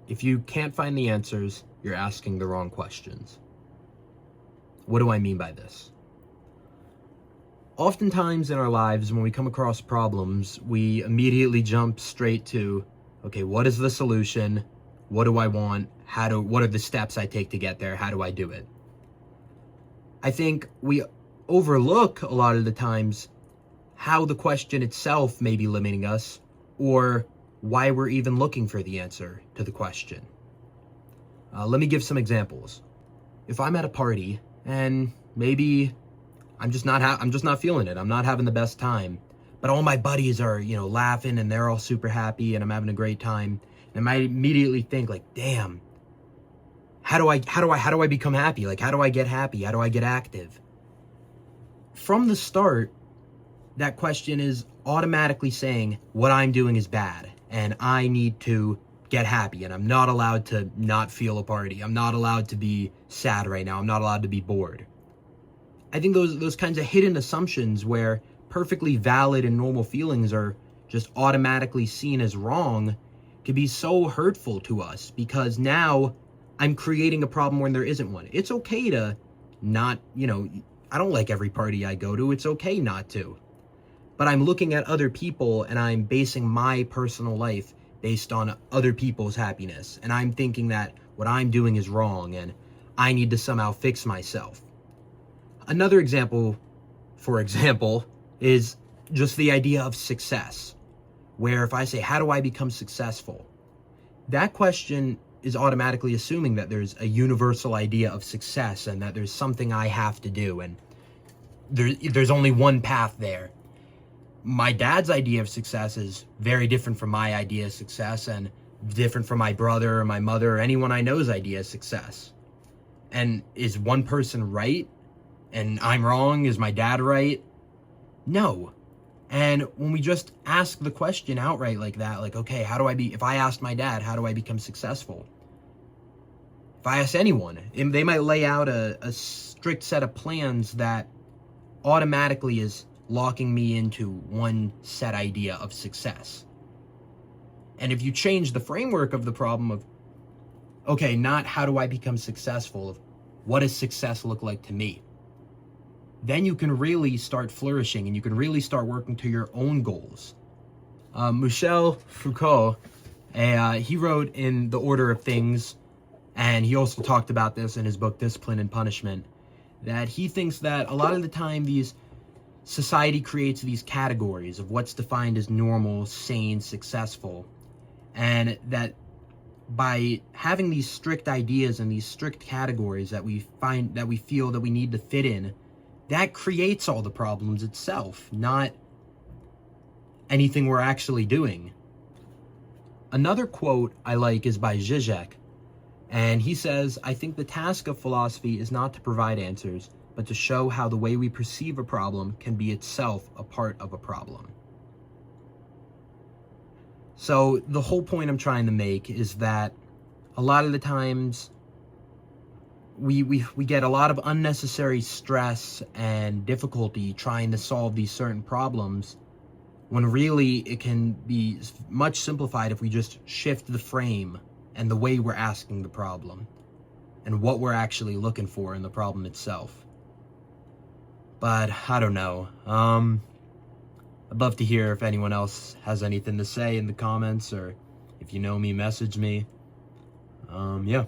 If you can't find the answers, you're asking the wrong questions. What do I mean by this? Oftentimes in our lives, when we come across problems, we immediately jump straight to, okay, what is the solution? What do I want? What are the steps I take to get there? How do I do it? I think we overlook a lot of the times how the question itself may be limiting us, or why we're even looking for the answer to the question. Let me give some examples. If I'm at a party and maybe I'm just not feeling it, I'm not having the best time, but all my buddies are, laughing and they're all super happy and I'm having a great time, and I might immediately think like, damn, how do I become happy? Like, how do I get happy? How do I get active? From the start, that question is automatically saying what I'm doing is bad and I need to get happy, and I'm not allowed to not feel a party. I'm not allowed to be sad right now. I'm not allowed to be bored. I think those kinds of hidden assumptions where perfectly valid and normal feelings are just automatically seen as wrong can be so hurtful to us, because now I'm creating a problem when there isn't one. It's okay to not, I don't like every party I go to. It's okay not to. But I'm looking at other people and I'm basing my personal life based on other people's happiness. And I'm thinking that what I'm doing is wrong and I need to somehow fix myself. Another example, for example, is just the idea of success, where if I say, how do I become successful? That question is automatically assuming that there's a universal idea of success and that there's something I have to do, and there's only one path there. My dad's idea of success is very different from my idea of success, and different from my brother or my mother or anyone I know's idea of success. And is one person right and I'm wrong? Is my dad right? No. And when we just ask the question outright like that, like, okay, if I asked my dad, how do I become successful? If I ask anyone, they might lay out a strict set of plans that automatically is locking me into one set idea of success. And if you change the framework of the problem of, okay, not how do I become successful, of what does success look like to me, then you can really start flourishing and you can really start working to your own goals. Michel Foucault, he wrote in The Order of Things, and he also talked about this in his book Discipline and Punishment, that he thinks that a lot of the time society creates these categories of what's defined as normal, sane, successful, and that by having these strict ideas and these strict categories that we feel that we need to fit in, that creates all the problems itself, not anything we're actually doing. Another quote I like is by Zizek, and he says, I think the task of philosophy is not to provide answers, but to show how the way we perceive a problem can be itself a part of a problem. So the whole point I'm trying to make is that a lot of the times we get a lot of unnecessary stress and difficulty trying to solve these certain problems, when really it can be much simplified if we just shift the frame and the way we're asking the problem and what we're actually looking for in the problem itself. But I don't know. I'd love to hear if anyone else has anything to say in the comments, or if you know me, message me. Yeah.